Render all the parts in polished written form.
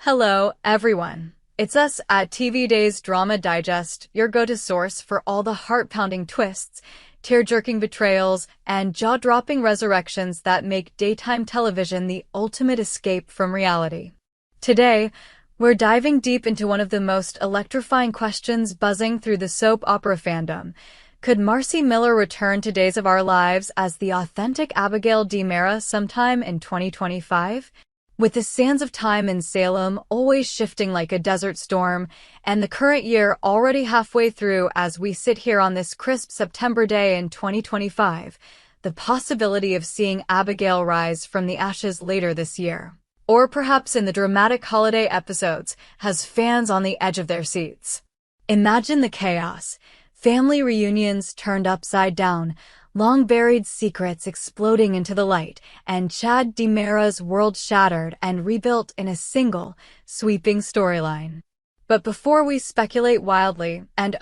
Hello, everyone. It's us at TV Days Drama Digest, your go-to source for all the heart-pounding twists, tear-jerking betrayals, and jaw-dropping resurrections that make daytime television the ultimate escape from reality. Today, we're diving deep into one of the most electrifying questions buzzing through the soap opera fandom. Could Marci Miller return to Days of Our Lives as the authentic Abigail DiMera sometime in 2025? With the sands of time in Salem always shifting like a desert storm, and the current year already halfway through as we sit here on this crisp September day in 2025, the possibility of seeing Abigail rise from the ashes later this year, or perhaps in the dramatic holiday episodes, has fans on the edge of their seats. Imagine the chaos. Family reunions turned upside down, long-buried secrets exploding into the light, and Chad DiMera's world shattered and rebuilt in a single, sweeping storyline. But before we speculate wildly, and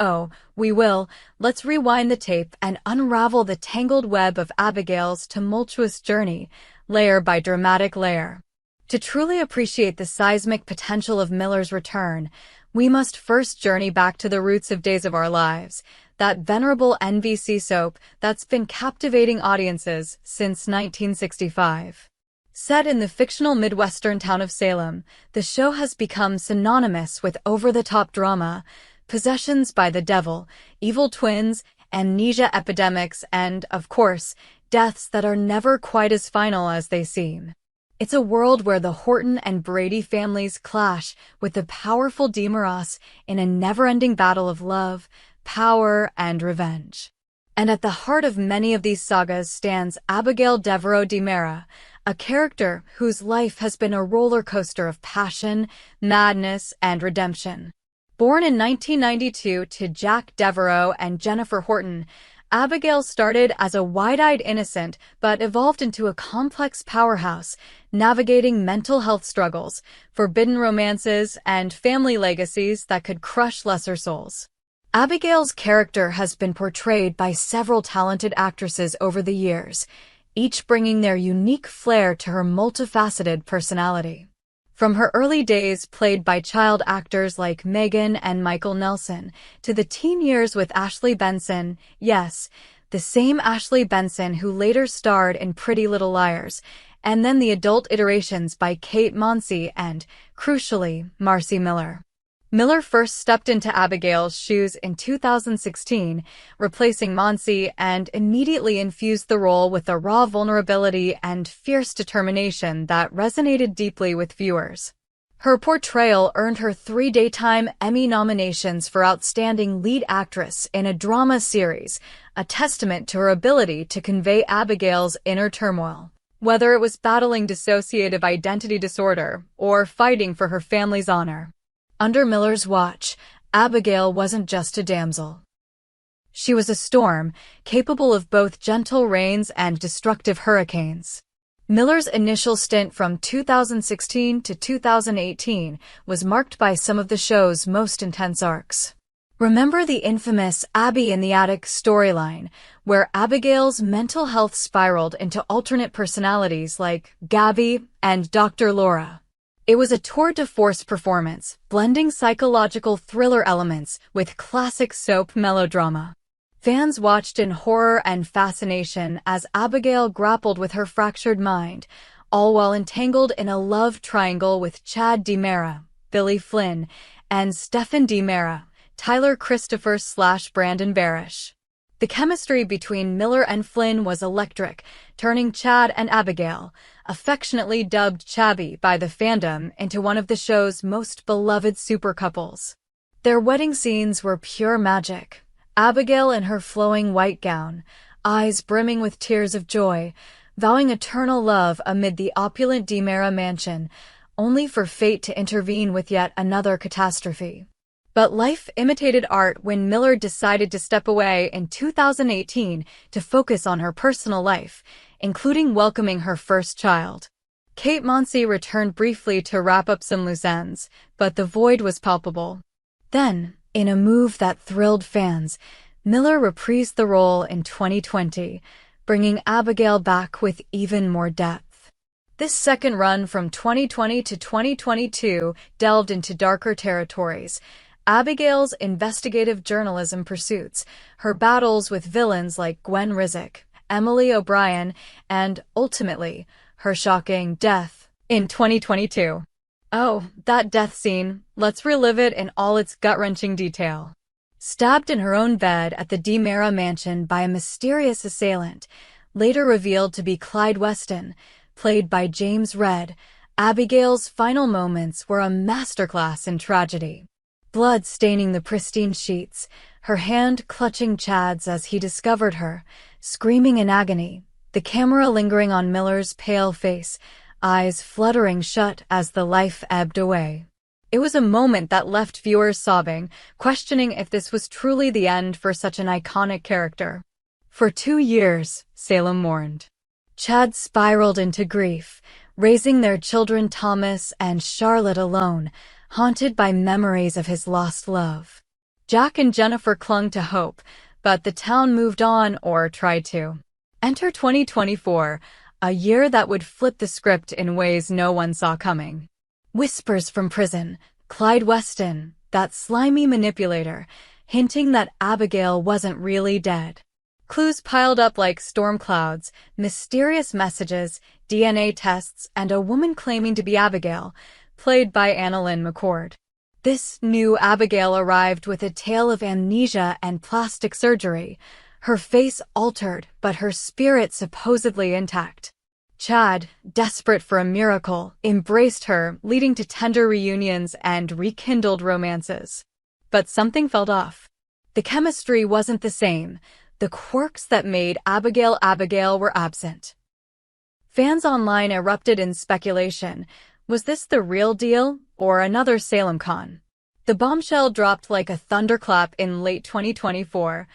we will, let's rewind the tape and unravel the tangled web of Abigail's tumultuous journey, layer by dramatic layer. To truly appreciate the seismic potential of Miller's return, we must first journey back to the roots of Days of Our Lives, that venerable NBC soap that's been captivating audiences since 1965. Set in the fictional Midwestern town of Salem, the show has become synonymous with over-the-top drama, possessions by the devil, evil twins, amnesia epidemics, and, of course, deaths that are never quite as final as they seem. It's a world where the Horton and Brady families clash with the powerful DiMeras in a never-ending battle of love, power, and revenge. And at the heart of many of these sagas stands Abigail Devereaux DiMera, a character whose life has been a roller coaster of passion, madness, and redemption. Born in 1992 to Jack Devereaux and Jennifer Horton, Abigail started as a wide-eyed innocent but evolved into a complex powerhouse, navigating mental health struggles, forbidden romances, and family legacies that could crush lesser souls. Abigail's character has been portrayed by several talented actresses over the years, each bringing their unique flair to her multifaceted personality. From her early days played by child actors like Megan and Michael Nelson, to the teen years with Ashley Benson, yes, the same Ashley Benson who later starred in Pretty Little Liars, and then the adult iterations by Kate Monsey and, crucially, Marci Miller. Miller first stepped into Abigail's shoes in 2016, replacing Monsey, and immediately infused the role with a raw vulnerability and fierce determination that resonated deeply with viewers. Her portrayal earned her 3 Daytime Emmy nominations for Outstanding Lead Actress in a Drama Series, a testament to her ability to convey Abigail's inner turmoil. Whether it was battling dissociative identity disorder or fighting for her family's honor. Under Miller's watch, Abigail wasn't just a damsel. She was a storm, capable of both gentle rains and destructive hurricanes. Miller's initial stint from 2016 to 2018 was marked by some of the show's most intense arcs. Remember the infamous Abby in the Attic storyline, where Abigail's mental health spiraled into alternate personalities like Gabby and Dr. Laura. It was a tour de force performance, blending psychological thriller elements with classic soap melodrama. Fans watched in horror and fascination as Abigail grappled with her fractured mind, all while entangled in a love triangle with Chad DiMera, Billy Flynn, and Stephen DiMera, Tyler Christopher/Brandon Barish. The chemistry between Miller and Flynn was electric, turning Chad and Abigail, affectionately dubbed Chabby by the fandom, into one of the show's most beloved super couples. Their wedding scenes were pure magic. Abigail in her flowing white gown, eyes brimming with tears of joy, vowing eternal love amid the opulent DiMera mansion, only for fate to intervene with yet another catastrophe. But life imitated art when Miller decided to step away in 2018 to focus on her personal life, including welcoming her first child. Kate Monsey returned briefly to wrap up some loose ends, but the void was palpable. Then, in a move that thrilled fans, Miller reprised the role in 2020, bringing Abigail back with even more depth. This second run from 2020 to 2022 delved into darker territories. Abigail's investigative journalism pursuits, her battles with villains like Gwen Rizek, Emily O'Brien, and, ultimately, her shocking death in 2022. Oh, that death scene. Let's relive it in all its gut-wrenching detail. Stabbed in her own bed at the DiMera mansion by a mysterious assailant, later revealed to be Clyde Weston, played by James Redd, Abigail's final moments were a masterclass in tragedy. Blood staining the pristine sheets, her hand clutching Chad's as he discovered her, screaming in agony, the camera lingering on Miller's pale face, eyes fluttering shut as the life ebbed away. It was a moment that left viewers sobbing, questioning if this was truly the end for such an iconic character. For 2 years, Salem mourned. Chad spiraled into grief, raising their children Thomas and Charlotte alone, haunted by memories of his lost love. Jack and Jennifer clung to hope, but the town moved on or tried to. Enter 2024, a year that would flip the script in ways no one saw coming. Whispers from prison, Clyde Weston, that slimy manipulator, hinting that Abigail wasn't really dead. Clues piled up like storm clouds, mysterious messages, DNA tests, and a woman claiming to be Abigail, played by Annalyn McCord. This new Abigail arrived with a tale of amnesia and plastic surgery, her face altered but her spirit supposedly intact. Chad, desperate for a miracle, embraced her, leading to tender reunions and rekindled romances. But something felt off. The chemistry wasn't the same. The quirks that made Abigail Abigail were absent. Fans online erupted in speculation. Was this the real deal, or another Salem con? The bombshell dropped like a thunderclap in late 2024.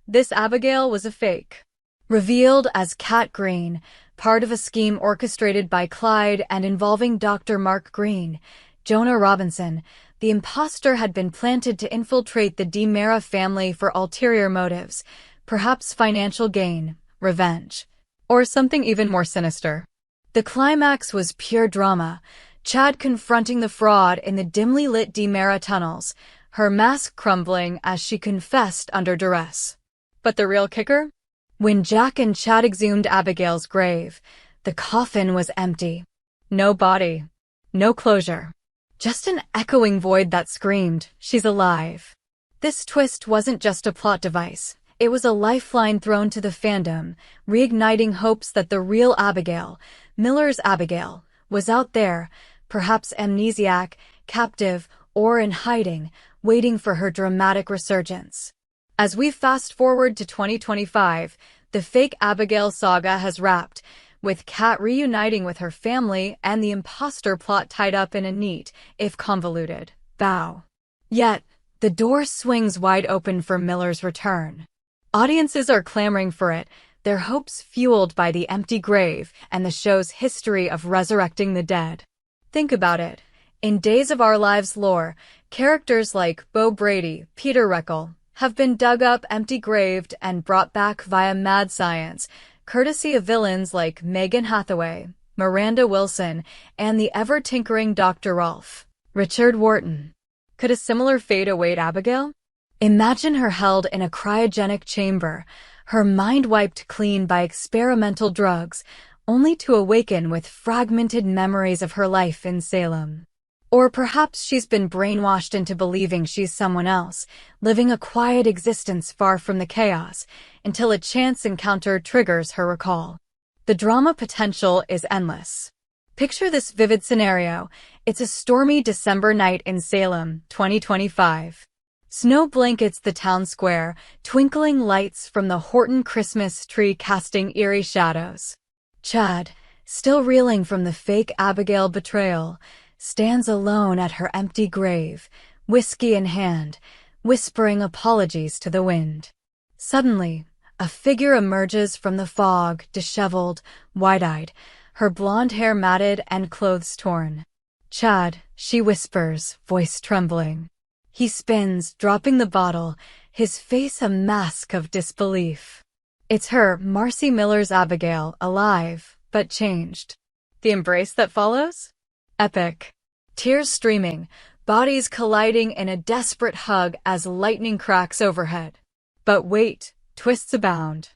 This Abigail was a fake. Revealed as Cat Green, part of a scheme orchestrated by Clyde and involving Dr. Mark Green, Jonah Robinson, the imposter had been planted to infiltrate the DiMera family for ulterior motives, perhaps financial gain, revenge, or something even more sinister. The climax was pure drama, Chad confronting the fraud in the dimly lit DiMera tunnels, her mask crumbling as she confessed under duress. But the real kicker? When Jack and Chad exhumed Abigail's grave, the coffin was empty. No body. No closure. Just an echoing void that screamed, "She's alive." This twist wasn't just a plot device. It was a lifeline thrown to the fandom, reigniting hopes that the real Abigail, Miller's Abigail, was out there, perhaps amnesiac, captive, or in hiding, waiting for her dramatic resurgence. As we fast forward to 2025, the fake Abigail saga has wrapped, with Kat reuniting with her family and the imposter plot tied up in a neat, if convoluted, bow. Yet, the door swings wide open for Miller's return. Audiences are clamoring for it, their hopes fueled by the empty grave and the show's history of resurrecting the dead. Think about it. In Days of Our Lives lore, characters like Bo Brady, Peter Reckle, have been dug up empty-graved and brought back via mad science, courtesy of villains like Megan Hathaway, Miranda Wilson, and the ever-tinkering Dr. Rolf, Richard Wharton. Could a similar fate await Abigail? Imagine her held in a cryogenic chamber, her mind wiped clean by experimental drugs, only to awaken with fragmented memories of her life in Salem. Or perhaps she's been brainwashed into believing she's someone else, living a quiet existence far from the chaos, until a chance encounter triggers her recall. The drama potential is endless. Picture this vivid scenario. It's a stormy December night in Salem, 2025. Snow blankets the town square, twinkling lights from the Horton Christmas tree casting eerie shadows. Chad, still reeling from the fake Abigail betrayal, stands alone at her empty grave, whiskey in hand, whispering apologies to the wind. Suddenly, a figure emerges from the fog, disheveled, wide-eyed, her blonde hair matted and clothes torn. "Chad," she whispers, voice trembling. He spins, dropping the bottle, his face a mask of disbelief. It's her, Marci Miller's Abigail, alive, but changed. The embrace that follows? Epic. Tears streaming, bodies colliding in a desperate hug as lightning cracks overhead. But wait, twists abound.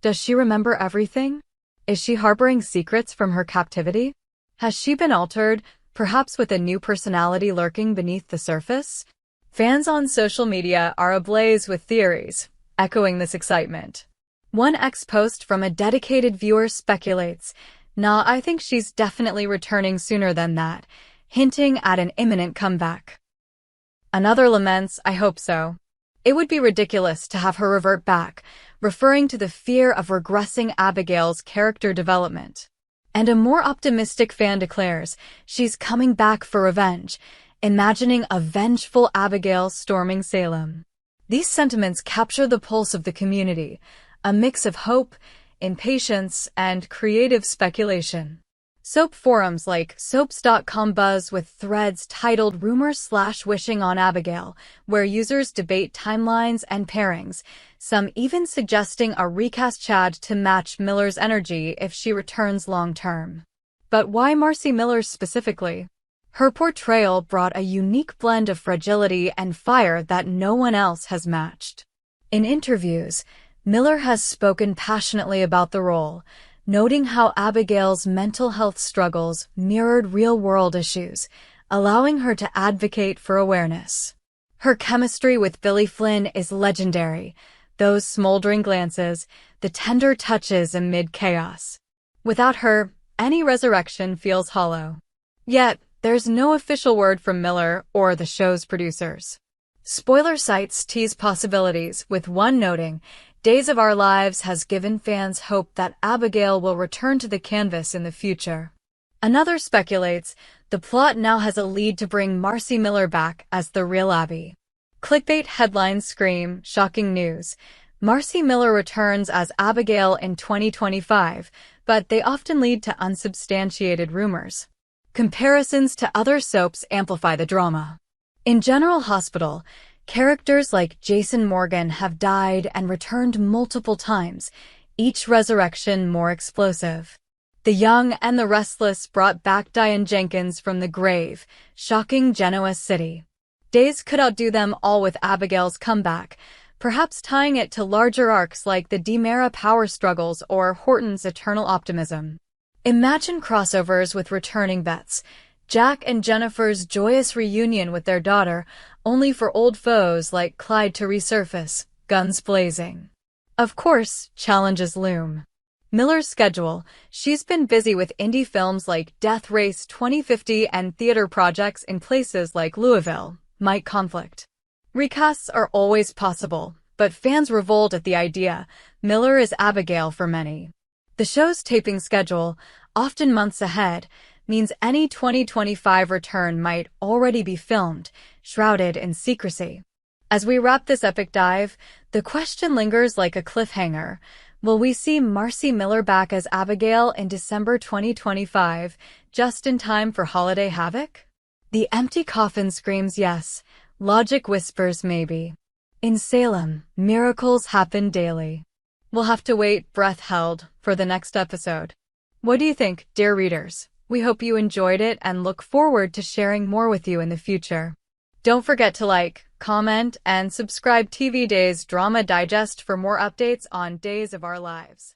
Does she remember everything? Is she harboring secrets from her captivity? Has she been altered, perhaps with a new personality lurking beneath the surface? Fans on social media are ablaze with theories, echoing this excitement. One ex-post from a dedicated viewer speculates, "Nah, I think she's definitely returning sooner than that," hinting at an imminent comeback. Another laments, "I hope so. It would be ridiculous to have her revert back," referring to the fear of regressing Abigail's character development. And a more optimistic fan declares, "She's coming back for revenge," imagining a vengeful Abigail storming Salem. These sentiments capture the pulse of the community, a mix of hope, impatience, and creative speculation. Soap forums like soaps.com buzz with threads titled Rumors/Wishing on Abigail, where users debate timelines and pairings, some even suggesting a recast Chad to match Miller's energy if she returns long-term. But why Marci Miller specifically? Her portrayal brought a unique blend of fragility and fire that no one else has matched. In interviews, Miller has spoken passionately about the role, noting how Abigail's mental health struggles mirrored real-world issues, allowing her to advocate for awareness. Her chemistry with Billy Flynn is legendary, those smoldering glances, the tender touches amid chaos. Without her, any resurrection feels hollow. Yet, there's no official word from Miller or the show's producers. Spoiler sites tease possibilities, with one noting, "Days of Our Lives has given fans hope that Abigail will return to the canvas in the future." Another speculates, the plot now has a lead to bring Marci Miller back as the real Abby. Clickbait headlines scream, "Shocking news. Marci Miller returns as Abigail in 2025, but they often lead to unsubstantiated rumors. Comparisons to other soaps amplify the drama. In General Hospital, characters like Jason Morgan have died and returned multiple times, each resurrection more explosive. The Young and the Restless brought back Diane Jenkins from the grave, shocking Genoa City. Days could outdo them all with Abigail's comeback, perhaps tying it to larger arcs like the DiMera power struggles or Horton's eternal optimism. Imagine crossovers with returning vets, Jack and Jennifer's joyous reunion with their daughter, only for old foes like Clyde to resurface, guns blazing. Of course, challenges loom. Miller's schedule, she's been busy with indie films like Death Race 2050 and theater projects in places like Louisville, might conflict. Recasts are always possible, but fans revolt at the idea. Miller is Abigail for many. The show's taping schedule, often months ahead, means any 2025 return might already be filmed, shrouded in secrecy. As we wrap this epic dive, the question lingers like a cliffhanger. Will we see Marci Miller back as Abigail in December 2025, just in time for holiday havoc? The empty coffin screams yes, logic whispers maybe. In Salem, miracles happen daily. We'll have to wait, breath held, for the next episode. What do you think, dear readers? We hope you enjoyed it and look forward to sharing more with you in the future. Don't forget to like, comment, and subscribe TV Days Drama Digest for more updates on Days of Our Lives.